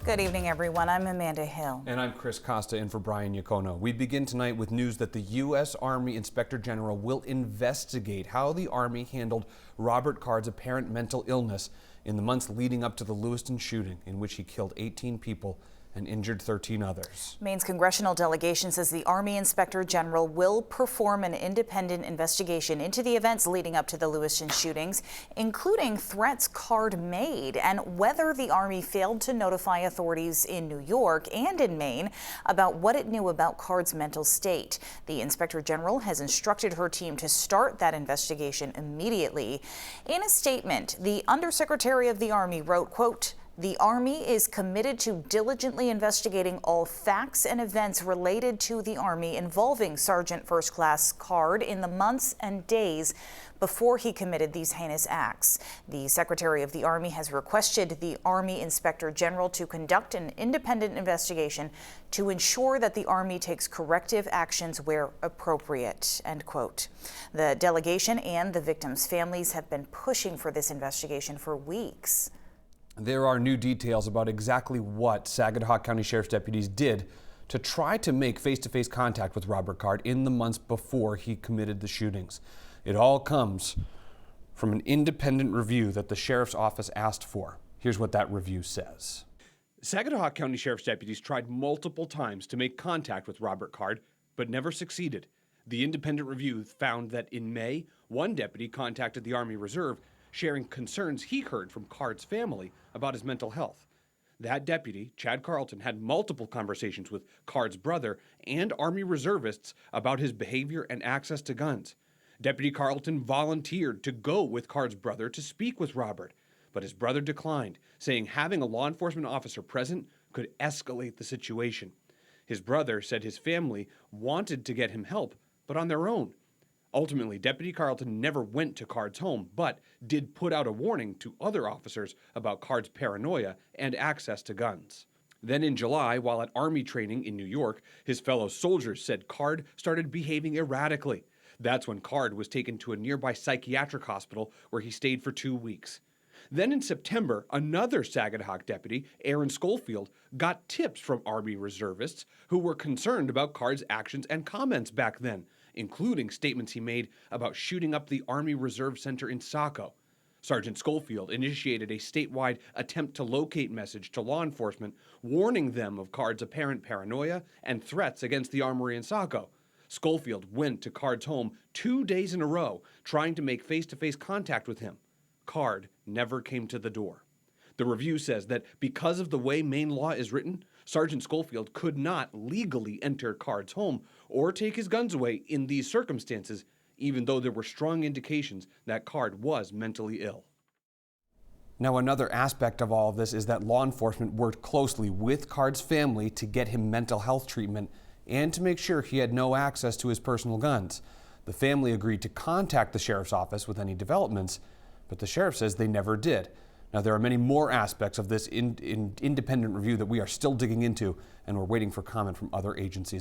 Good evening, everyone. I'm Amanda Hill. And I'm Chris Costa in for Brian Yacono. We begin tonight with news that the U.S. Army Inspector General will investigate how the Army handled Robert Card's apparent mental illness in the months leading up to the Lewiston shooting, in which he killed 18 people and injured 13 others. Maine's congressional delegation says the Army Inspector General will perform an independent investigation into the events leading up to the Lewiston shootings, including threats Card made and whether the Army failed to notify authorities in New York and in Maine about what it knew about Card's mental state. The Inspector General has instructed her team to start that investigation immediately. In a statement, the Undersecretary of the Army wrote, quote, "The Army is committed to diligently investigating all facts and events related to the Army involving Sergeant First Class Card in the months and days before he committed these heinous acts." The Secretary of the Army has requested the Army Inspector General to conduct an independent investigation to ensure that the Army takes corrective actions where appropriate, end quote. The delegation and the victims' families have been pushing for this investigation for weeks. There are new details about exactly what Saginaw County Sheriff's deputies did to try to make face-to-face contact with Robert Card in the months before he committed the shootings. It all comes from an independent review that the Sheriff's Office asked for. Here's what that review says. Saginaw County Sheriff's deputies tried multiple times to make contact with Robert Card, but never succeeded. The independent review found that in May, one deputy contacted the Army Reserve, sharing concerns he heard from Card's family about his mental health. That deputy, Chad Carlton, had multiple conversations with Card's brother and Army reservists about his behavior and access to guns. Deputy Carlton volunteered to go with Card's brother to speak with Robert, but his brother declined, saying having a law enforcement officer present could escalate the situation. His brother said his family wanted to get him help, but on their own. Ultimately, Deputy Carlton never went to Card's home, but did put out a warning to other officers about Card's paranoia and access to guns. Then in July, while at Army training in New York, his fellow soldiers said Card started behaving erratically. That's when Card was taken to a nearby psychiatric hospital where he stayed for 2 weeks. Then in September, another Saginaw deputy, Aaron Schofield, got tips from Army reservists who were concerned about Card's actions and comments back then, including statements he made about shooting up the Army Reserve Center in Saco. Sergeant Schofield initiated a statewide attempt to locate message to law enforcement, warning them of Card's apparent paranoia and threats against the armory in Saco. Schofield went to Card's home 2 days in a row, trying to make face-to-face contact with him. Card never came to the door. The review says that because of the way Maine law is written, Sergeant Schofield could not legally enter Card's home or take his guns away in these circumstances, even though there were strong indications that Card was mentally ill. Now, another aspect of all of this is that law enforcement worked closely with Card's family to get him mental health treatment and to make sure he had no access to his personal guns. The family agreed to contact the sheriff's office with any developments, but the sheriff says they never did. Now, there are many more aspects of this independent review that we are still digging into, and we're waiting for comment from other agencies.